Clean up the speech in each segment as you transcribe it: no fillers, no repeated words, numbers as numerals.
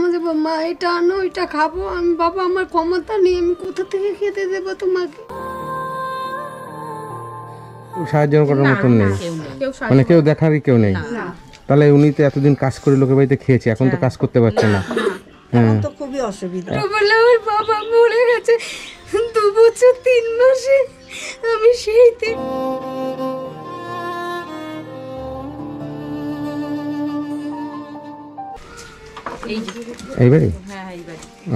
মাঝে মাঝে মা এটা আনো ওইটা খাবো, আমি বাবা আমার ক্ষমতা নেই, আমি কোথা থেকে খেতে দেবো তোমাকে। সাহায্য করার মতন নেই, মানে কেউ দেখারই কেউ নেই। তাহলে উনি তো এতদিন কাজ করে লোকের বাড়িতে খেয়েছে, এখন তো কাজ করতে পারছে না। হ্যাঁ, তো খুবই অসুবিধা। বলে আমার বাবা মরে গেছে 2 বছর 3 মাসে, আমি সেই এই বাড়ি।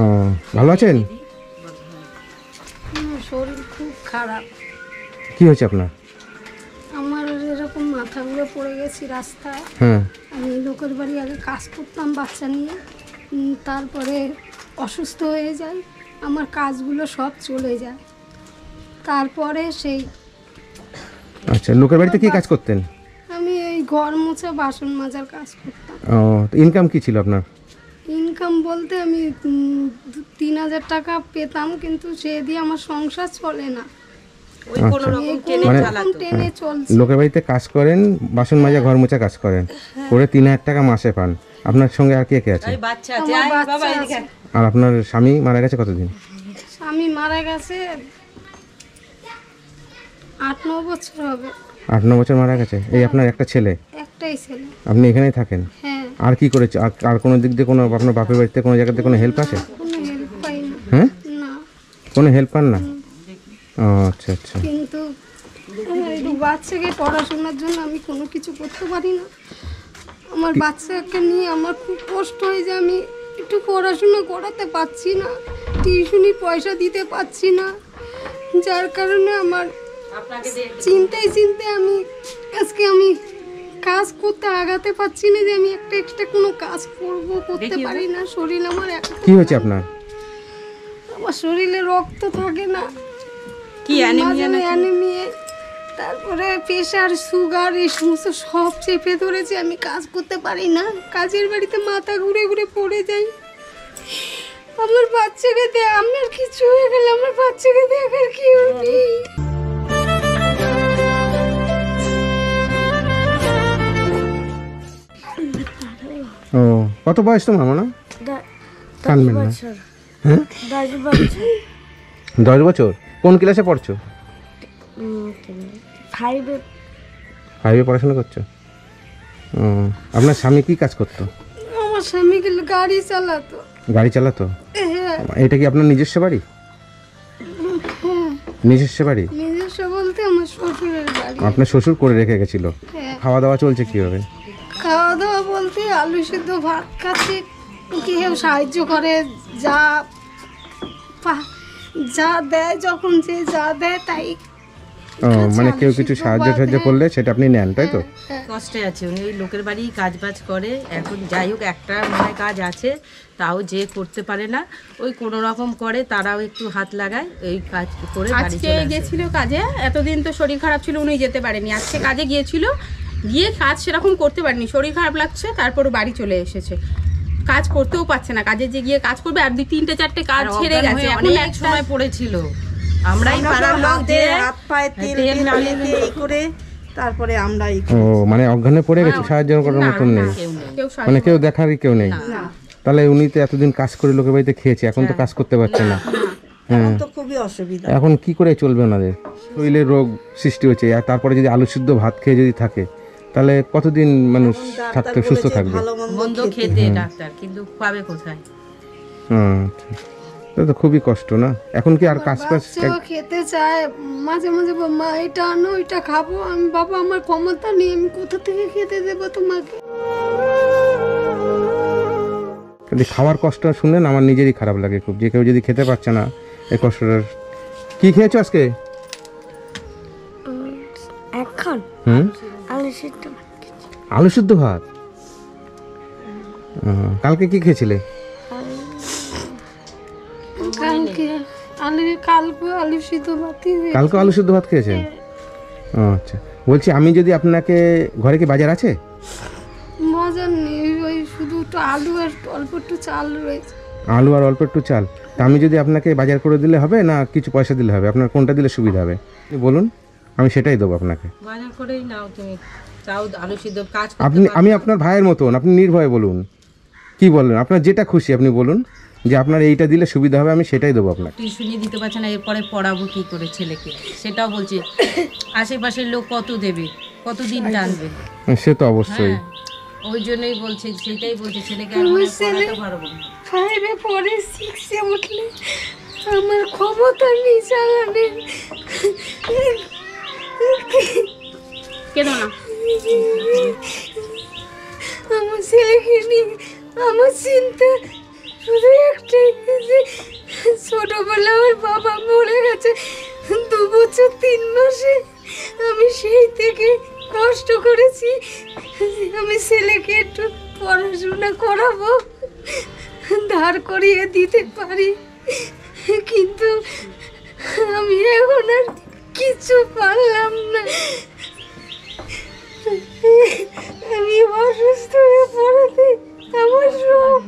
ও, ভালো আছেন? শরীর খুব খারাপ। কি হয়েছে আপনার? আমার এরকম মাথা ঘুরে পড়ে গেছি রাস্তায়। হ্যাঁ, আমি লোকের বাড়ি আগে কাজ করতাম বাচ্চা নিয়ে, তারপরে অসুস্থ হয়ে যাই, আমার কাজগুলো সব চলে যায়। তারপরে সেই আচ্ছা, লোকের বাড়িতে কি কাজ করতেন? আমি এই ঘর মোছা বাসন মাজার কাজ করতাম। ও, ইনকাম কি ছিল আপনার? ইনকাম বলতে আমি 3000 টাকা পেতাম, কিন্তু সে দিয়ে আমার সংসার চলে না। মানে টেনে চলছে। লোকের বাড়িতে কাজ করেন, বাসন মাজা ঘর মোছা কাজ করেন, করে 3000 টাকা মাসে পান। আপনার সঙ্গে আর কে কে আছে? আমার বাচ্চা আছে। আর আপনার স্বামী মারা গেছে কতদিন? স্বামী মারা গেছে 8-9 বছর হবে। 8-9 বছর মারা গেছে। এই আপনার একটা ছেলে? একটাই ছেলে। আপনি এখানেই থাকেন? হ্যাঁ। আর কি করেছে? আর কোনো দিক দিয়ে কোনো আপনার বাপের বাড়িতে কোনো জায়গাতে কোনো হেল্প আছে? কোনো হেল্প পাই না। হ্যাঁ, না। কোনো হেল্প পান না? ও আচ্ছা আচ্ছা। কিন্তু এই বাচ্চাকে পড়াশোনার জন্য আমি কোনো কিছু করতে পারি না। আমার বাচ্চাকে নিয়ে আমার খুব কষ্ট হয়ে যায়, আমি একটু পড়াশোনা করাতে পারছি না, টিউশনি পয়সা দিতে পারছি না, যার কারণে আমার চিন্তায় আমি আজকে আমি কাজ করতে আগাতে পারছি না, যে আমি একটা এক্সট্রা কোনো কাজ করতে পারি না। শরীর আমার কি হয়েছে আপনার? আমার শরীরে রক্ত থাকে না, কি অ্যানিমিয়া, তারপরে প্রেশার সুগার এই সমস্ত সব চেপে ধরেছে, আমি কাজ করতে পারি না, কাজের বাড়িতে মাথা ঘুরে ঘুরে পড়ে যাই। আমার বাচ্চাকে আমার কিছু হয়ে গেলে আমার বাচ্চাকে দেখার কেউ নেই। ও, কত বয়স তোমার? মনে কানবেন না। হ্যাঁ, 10 বছর। কোন ক্লাসে পড়ছো? 5-এ পড়াশোনা করছো? ও, আপনার স্বামী কি কাজ করতো? আমার স্বামী গাড়ি চালাতো। গাড়ি চালাতো? হ্যাঁ। এটা কি আপনার নিজস্ব বাড়ি? নিজস্ব বাড়ি? নিজস্ব বলতে আমার শ্বশুরের বাড়ি। আপনার শ্বশুর করে রেখে গেছিল? হ্যাঁ। খাওয়া দাওয়া চলছে কিভাবে? খাওয়া দাওয়া বলতে আলু সিদ্ধ ভাত খাচ্ছি, কেউ সাহায্য করে, যা দেয়, যখন যে যা দেয় তাই। ও, মানে কেউ কিছু সাহায্য করলে সেটা আপনি নেন, তাই তো? কষ্টে আছে উনি, ওই লোকের বাড়ি কাজ বাজ করে। এখন যাই হোক একটা মনে কাজ আছে, তাও যে করতে পারে না, ওই কোনো রকম করে, তারাও একটু হাত লাগায়, এই কাজ করে বাড়ি আজকে চলে আসে। গেছিল কাজে, এতদিন তো শরীর খারাপ ছিল, উনি যেতে পারেনি। আজকে কাজে গিয়েছিল, গিয়ে কাজ সেরকম করতে পারেনি, শরীর খারাপ লাগছে, তারপর বাড়ি চলে এসেছে। কাজ করতেও পারছে না, কাজে যে গিয়ে কাজ করবে আর 2-3-4টে কাজ ছেড়ে গেছে। অনেক সময় পড়েছিল, আমরাই পাড়ার লোক যে হাত পায়ে তেল এই করে তারপরে আমরাই। ও, মানে অজ্ঞানে পড়ে গেছে, সাহায্য করার মতন নেই, মানে কেউ দেখারই কেউ নেই। তাহলে উনি তো এতদিন কাজ করে লোকের বাড়িতে খেয়েছে, এখন তো কাজ করতে পারছে না। হ্যাঁ, তো খুবই অসুবিধা। এখন কি করে চলবে ওনাদের? শরীরে রোগ সৃষ্টি হচ্ছে, আর তারপরে যদি আলু সিদ্ধ ভাত খেয়ে যদি থাকে, তাহলে কতদিন মানুষ থাকতে সুস্থ থাকবে? মন্দ খেতে ডাক্তার, কিন্তু পাবে কোথায়? হুম, তো খুবই কষ্ট না? এখন কি আর কাজ খেতে চায়, মাঝে মাঝে মা এটা আনো ওইটা খাবো, আমি বাবা আমার ক্ষমতা নেই, আমি কোথা থেকে খেতে দেবো তোমাকে। খাওয়ার কষ্ট শুনলেন আমার নিজেরই খারাপ লাগে খুব, যে কেউ যদি খেতে পারছে না এই কষ্টটা। কি খেয়েছো আজকে? এখন আলু সিদ্ধ ভাত। কালকে কি খেয়েছিলে? কালকে আলু সিদ্ধ ভাত খেয়েছেন? আচ্ছা, বলছি আমি যদি আপনাকে, ঘরে কি বাজার আছে? বাজার নেই, ওই শুধু একটু আলু আর অল্প একটু চাল রয়েছে। আলু আর অল্প একটু চাল। তা আমি যদি আপনাকে বাজার করে দিলে হবে, না কিছু পয়সা দিলে হবে? আপনার কোনটা দিলে সুবিধা হবে বলুন, আমি সেটাই দেবো আপনাকে। বাজার করেই নাও তুমি, চাও আলু সিদ্ধ কাজ আমি আপনার ভাইয়ের মতন, আপনি নির্ভয়ে বলুন। কি বললেন? আপনার যেটা খুশি আপনি বলুন, যে আপনার এইটা দিলে সুবিধা হবে, আমি সেটাই দেবো আপনাকে। টিউশনি দিতে পারছে না, এরপরে পড়াবো কি করে ছেলেকে, সেটাও বলছে। আশেপাশের লোক কত দেবে, কতদিন টানবে? সে তো অবশ্যই। হ্যাঁ, ওই জন্যই বলছে, সেটাই বলছে, ছেলেকে আর মনে হয় পড়াতে পারবো না। 5-এ পড়ে 6-এ উঠলে আমার ক্ষমতা নেই চালানোর। কেন না? আমার ছেলেকে নিয়ে আমার চিন্তা শুধু একটাই, যে ছোটবেলা আমার বাবা মরে গেছে 2 বছর 3 মাসে। আমি সেই থেকে কষ্ট করেছি যে আমি ছেলেকে একটু পড়াশোনা করাবো, ধার করিয়ে দিতে পারি, কিন্তু আমি এখন আর কিছু পারলাম না। আমি অসুস্থ হয়ে পড়েছি, আমার সব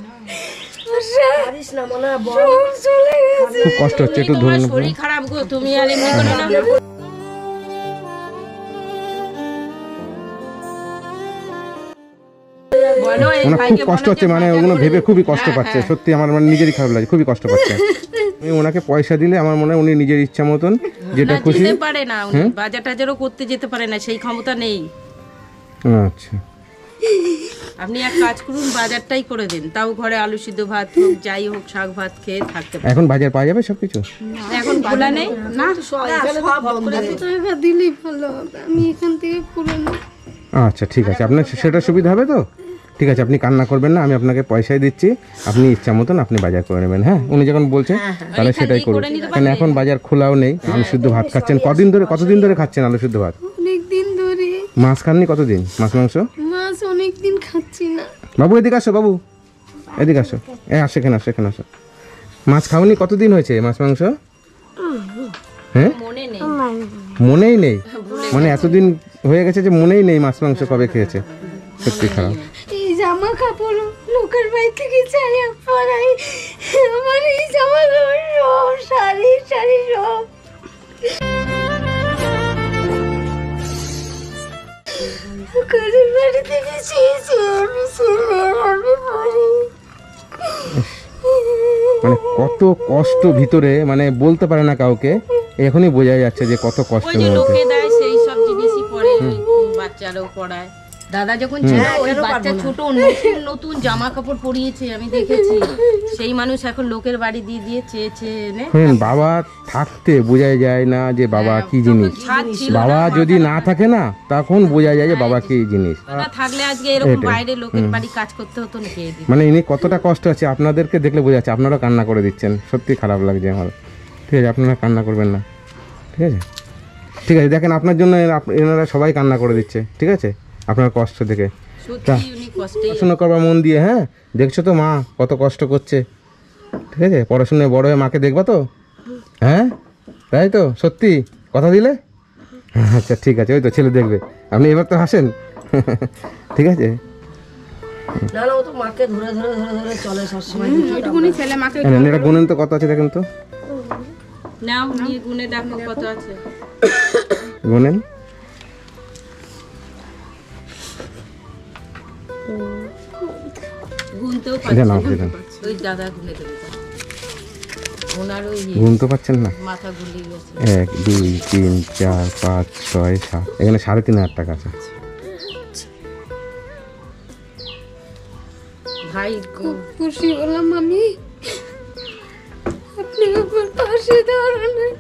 চলে গেছে। খুব কষ্ট হচ্ছে, একটু তোমার ধরুন। শরীর খারাপ গো, তুমি আর এমনি করো না। বলো এই ওনার খুব ভাইকে কষ্ট বলো হচ্ছে, যে মানে বাজার ওগুলো করে ভেবে দিতে। খুবই কষ্ট হ্যাঁ, পাচ্ছে। হ্যাঁ। সত্যি আমার মানে নিজেরই খারাপ লাগে, খুবই কষ্ট পাচ্ছে। আমি ওনাকে পয়সা দিলে আমার মনে হয় উনি নিজের ইচ্ছা মতন যেটা না, খুশি। যেতে পারে না উনি, বাজার টাজারও করতে যেতে পারে না, সেই ক্ষমতা নেই। আচ্ছা, আপনি এক কাজ করুন, বাজারটাই করে দিন, তাও ঘরে আলু সিদ্ধ ভাত হোক, যাই হোক, শাক ভাত খেয়ে থাকতে পারে। এখন বাজার পাওয়া যাবে সবকিছু? এখন খোলা নেই না, টাকা দিলেই ভালো হবে, আমি এখান থেকে পুরো নেব। আচ্ছা ঠিক আছে, আপনার সেটা সুবিধা হবে তো? ঠিক আছে, আপনি কান্না করবেন না, আমি আপনাকে পয়সাই দিচ্ছি, আপনি ইচ্ছা মতন আপনি বাজার করে নেবেন। হ্যাঁ, উনি যখন বলছেন তাহলে সেটাই করুন। কারণ এখন বাজার খোলাও নেই, আলু সিদ্ধ ভাত খাচ্ছেন। কতদিন ধরে খাচ্ছেন আলু সিদ্ধ ভাত? অনেক দিন ধরে। মাছ খাননি কতদিন? মাছ মাংস? মাছ অনেক দিন খাচ্ছি না। বাবু এদিকে আসো, বাবু এদিকে আসো। আসো, এখানে আসো, এখানে আসো। মাছ খাওনি কতদিন হয়েছে? মাছ মাংস হ্যাঁ মনে নেই। মনেই নেই, মানে এতদিন হয়ে গেছে যে মনেই নেই মাছ মাংস কবে খেয়েছে। সত্যি খারাপ। এই জামা কাপড় লোকের বাড়ি থেকে চাই পরাই, আমার এই জামা কাপড় সব শাড়ি সব। লোকের বাড়ি থেকে চেয়েছি আমি ছেলে, আমি পড়ি। মানে কত কষ্ট ভিতরে, মানে বলতে পারে না কাউকে, এখনই বোঝা যাচ্ছে যে কত ওই কষ্টের যে মধ্যে। লোকে দেয় সেই সব জিনিসই পরে, বাচ্চারাও পড়ায়। দাদা যখন ছিল ওই বাচ্চা ছোট নতুন নতুন জামা কাপড় পরিয়েছে, আমি দেখেছি। সেই মানুষ এখন লোকের বাড়ি দিয়ে দিয়ে চেয়েছে এনে। বাবা থাকতে বোঝা যায় না যে বাবা কি জিনিস। ছাদ ছিল বাবা যদি না থাকে না, তখন বোঝা যায় যে বাবা কি জিনিস। না থাকলে আজকে এরকম বাইরে লোকের বাড়ি কাজ করতে হতো না, কে দিত? মানে ইনি কতটা কষ্ট আছে আপনাদেরকে দেখলে বোঝা যাচ্ছে। আপনারাও কান্না করে দিচ্ছেন, সত্যি খারাপ লাগছে আমার। ঠিক আছে, আপনারা কান্না করবেন না, ঠিক আছে? ঠিক আছে, দেখেন আপনার জন্য এনারা সবাই কান্না করে দিচ্ছে, ঠিক আছে? আপনার কষ্ট দেখে সত্যি উনি কষ্টে। পড়াশোনা করবা মন দিয়ে। হ্যাঁ, দেখছো তো মা কত কষ্ট করছে, ঠিক আছে? পড়াশোনায় বড় হয়ে মাকে দেখবা তো? হ্যাঁ, তাই তো? সত্যি কথা দিলে? আচ্ছা ঠিক আছে, ওই তো ছেলে দেখবে। আপনি এবার তো হাসেন, ঠিক আছে? ওইটুকুনি ছেলে মাকে এটা গুনেন তো কত আছে, দেখেন তো, নাও নিয়ে গুনে দেখো কত আছে। গুনেন। গুনতেও এটা নাও, পারছি এটা না। ওই দাদা গুনে দেবে, ওনার ওই গুনতে পারছেন না? মাথা গুলিয়ে গেছে। 1 2 3 4 5 6 7, এখানে 3,500 টাকা আছে। ভাই খুব খুশি হলাম আমি, আপনি আমার পাশে দাঁড়ালেন।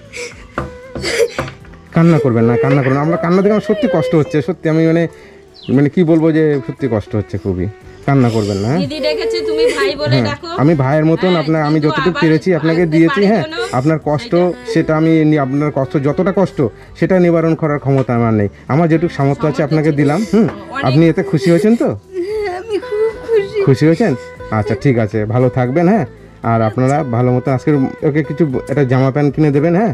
কান্না করবেন না, কান্না করবেন না। আমরা কান্না দেখে আমার সত্যি কষ্ট হচ্ছে, সত্যি আমি মানে কি বলবো, যে সত্যি কষ্ট হচ্ছে খুবই। কান্না করবেন না। হ্যাঁ, দিদি ডেকেছে, তুমি ভাই বলে ডাকো। আমি ভাইয়ের মতন আপনার, আমি কিন্তু যতটুকু আবার পেরেছি আপনাকে আসতে দিয়েছি। পারে হ্যাঁ, জন্য আপনার কষ্ট সেটা আমি আপনার কষ্ট যতটা কষ্ট সেটা নিবারণ করার ক্ষমতা আমার নেই। আমার যেটুকু সামর্থ্য আছে আপনাকে দিলাম। আপনি এতে খুশি হয়েছেন তো? আমি খুব খুশি। খুশি হয়েছেন? আচ্ছা ঠিক আছে, ভালো থাকবেন। হ্যাঁ, আর আপনারা ভালো মতো আজকে ওকে কিছু একটা জামা প্যান্ট কিনে দেবেন। হ্যাঁ,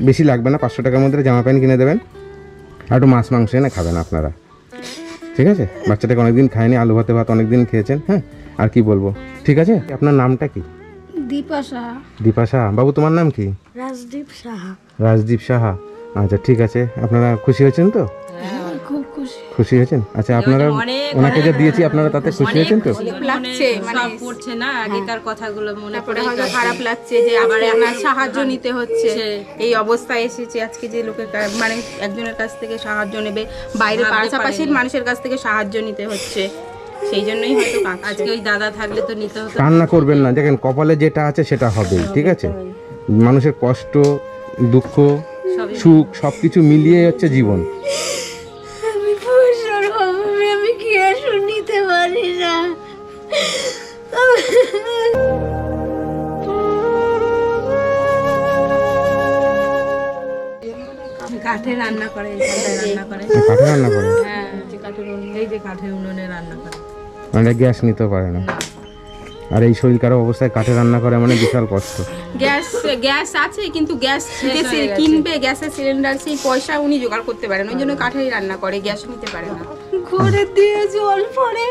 বেশি লাগবে না, 500 টাকার মধ্যে জামা প্যান্ট কিনে দেবেন। আর একটু মাছ মাংস এনে খাবেন আপনারা, ঠিক আছে? বাচ্চাটাকে অনেকদিন খায়নি, আলু ভাতে ভাত অনেকদিন খেয়েছেন। হ্যাঁ, আর কি বলবো, ঠিক আছে? আপনার নামটা কি? দীপা সাহা। দীপা সাহা। বাবু তোমার নাম কি? রাজদীপ সাহা। রাজদীপ সাহা। আচ্ছা ঠিক আছে, আপনারা খুশি হয়েছেন তো? খুব খুশি। খুশি হয়েছেন? আচ্ছা আপনারা অনেক ওনাকে যা দিয়েছি আপনারা তাতে খুশি হয়েছেন তো? লাগছে, মানে সব পড়ছে না আগেকার কথাগুলো মনে তারপরে পড়ে হয়তো খারাপ লাগছে যে আবার আপনার সাহায্য নিতে হচ্ছে, এই অবস্থায় এসেছে আজকে যে লোকের মানে একজনের কাছ থেকে সাহায্য নেবে, বাইরে পাশাপাশির মানুষের কাছ থেকে সাহায্য নিতে হচ্ছে, সেই জন্যই হয়তো আজকে ওই দাদা থাকলে তো নিতে হতো। কান্না করবেন না, দেখেন কপালে যেটা আছে সেটা হবেই, ঠিক আছে? মানুষের কষ্ট, দুঃখ, সুখ সবকিছু মিলিয়ে হচ্ছে জীবন। আমি পয়সার অভাবে আমি কি আর নিতে পারি না। কাঠে রান্না করে, এখানটায় রান্না করে। কাঠে রান্না করে, হ্যাঁ এই যে কাঠের উনুনে রান্না করে। মানে গ্যাস নিতে পারে না। আর এই শরীর খারাপ অবস্থায় কাঠে রান্না করে মানে বিশাল কষ্ট। গ্যাস আছে কিন্তু গ্যাস কিনবে, গ্যাসের সিলিন্ডার সেই পয়সা উনি জোগাড় করতে পারেন, ওই জন্য কাঠেই রান্না করে, গ্যাস নিতে পারে না। ঘরে দিয়ে জল পড়ে,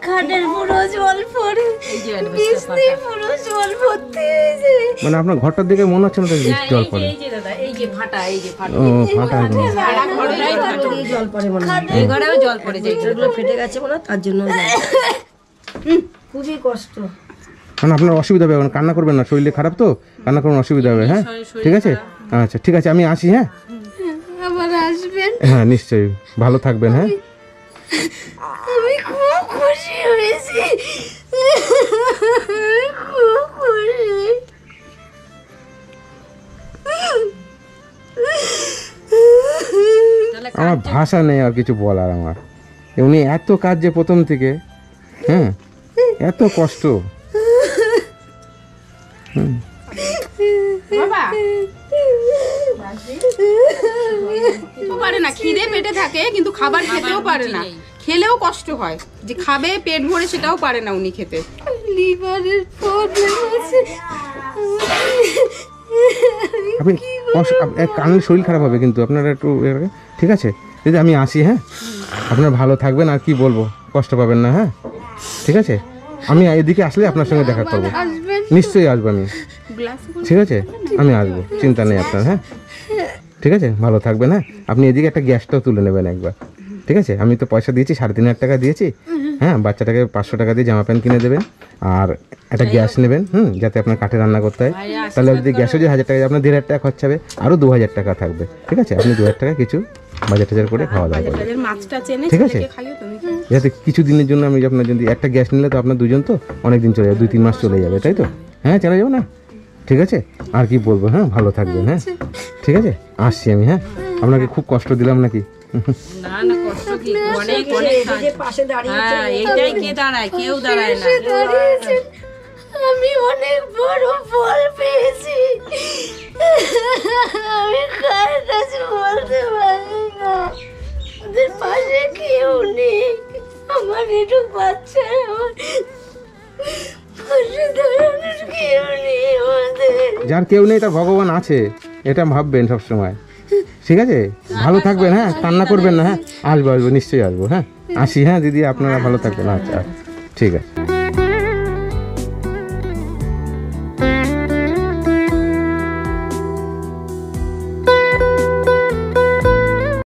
খাটের পুরো জল পড়ে, এই যে বিছনি পুরো জল ভর্তি হয়েছে। মানে আপনার ঘরটার দিকে মনে হচ্ছে না তো জল পড়ে? এই যে দাদা এই যে ফাটা, এই যে ফাটা, ও ফাটা একদম। জল পড়ে মনে হয়, এই ঘরেও জল পড়ে যায়। এগুলো ফেটে গেছে মনে হয়, তার জন্য খুবই কষ্ট। মানে আপনার অসুবিধা হবে, এখন কান্না করবেন না, শরীরে খারাপ তো কান্না করবেন, অসুবিধা হবে। হ্যাঁ ঠিক আছে, আচ্ছা ঠিক আছে, আমি আসি। হ্যাঁ আবার আসবেন, হ্যাঁ নিশ্চয়ই, ভালো থাকবেন। হ্যাঁ আমি খুব খুশি হয়েছি, খুব খুশি। আমার ভাষা নেই আর কিছু বলার আমার। উনি এত কাজ যে প্রথম থেকে, হ্যাঁ এত কষ্ট। বাবা পারে না, খিদে পেটে থাকে কিন্তু খাবার খেতেও পারে না, খেলেও কষ্ট হয়, যে খাবে পেট ভরে সেটাও পারে না উনি খেতে। লিভারের প্রবলেম আছে। আপনি কানের শরীর খারাপ হবে কিন্তু আপনারা একটু, ঠিক আছে দিদি আমি আসি। হ্যাঁ আপনারা ভালো থাকবেন, আর কি বলবো, কষ্ট পাবেন না। হ্যাঁ ঠিক আছে, আমি এদিকে আসলে আপনার সঙ্গে দেখা করবো, নিশ্চয়ই আসবো আমি, ঠিক আছে আমি আসবো, চিন্তা নেই আপনার। হ্যাঁ ঠিক আছে, ভালো থাকবেন। হ্যাঁ আপনি এদিকে একটা গ্যাসটাও তুলে নেবেন একবার, ঠিক আছে? আমি তো পয়সা দিয়েছি, 3,500 টাকা দিয়েছি। হ্যাঁ বাচ্চাটাকে 500 টাকা দিয়ে জামা প্যান্ট কিনে দেবেন, আর একটা গ্যাস নেবেন, যাতে আপনার কাঠে রান্না করতে হয়। তাহলে যদি গ্যাসও যে 1000 টাকা, আপনার 1,500 টাকা খরচা হবে, আরও 2000 টাকা থাকবে, ঠিক আছে? আপনি 2000 টাকা কিছু বাজার টাজার করে খাওয়া দাওয়া করবেন, মাছটা চেনে ঠিক আছে? যাতে কিছু দিনের জন্য আমি আপনার যদি একটা গ্যাস নিলে তো আপনার দুজন তো অনেক দিন চলে যাবে, 2-3 মাস চলে যাবে, তাই তো? হ্যাঁ চলে যাবো না, ঠিক আছে? আর কি বলবো, হ্যাঁ ভালো থাকবেন। হ্যাঁ ঠিক আছে, আসছি আমি। হ্যাঁ আপনাকে খুব কষ্ট দিলাম নাকি? না না কষ্ট কি, অনেক অনেক পাশে দাঁড়িয়ে হ্যাঁ এইটাই কে দাঁড়ায়, কেউ দাঁড়ায় না। দাঁড়িয়েছেন, আমি অনেক বড় ফল পেয়েছি। আমি কার কাছে বলতে পারি না, ওদের পাশে কেউ নেই, আমার একটু বাচ্চা, আমার পাশে দাঁড়ানোর কেউ নেই আমাদের। যার কেউ নেই তার ভগবান আছে, এটা ভাববেন সব সময়, ঠিক আছে? ভালো থাকবেন। হ্যাঁ কান্না করবেন না। হ্যাঁ আসবো নিশ্চয়ই আসবো। হ্যাঁ আসি। হ্যাঁ দিদি আপনারা ভালো থাকবেন। আচ্ছা ঠিক আছে।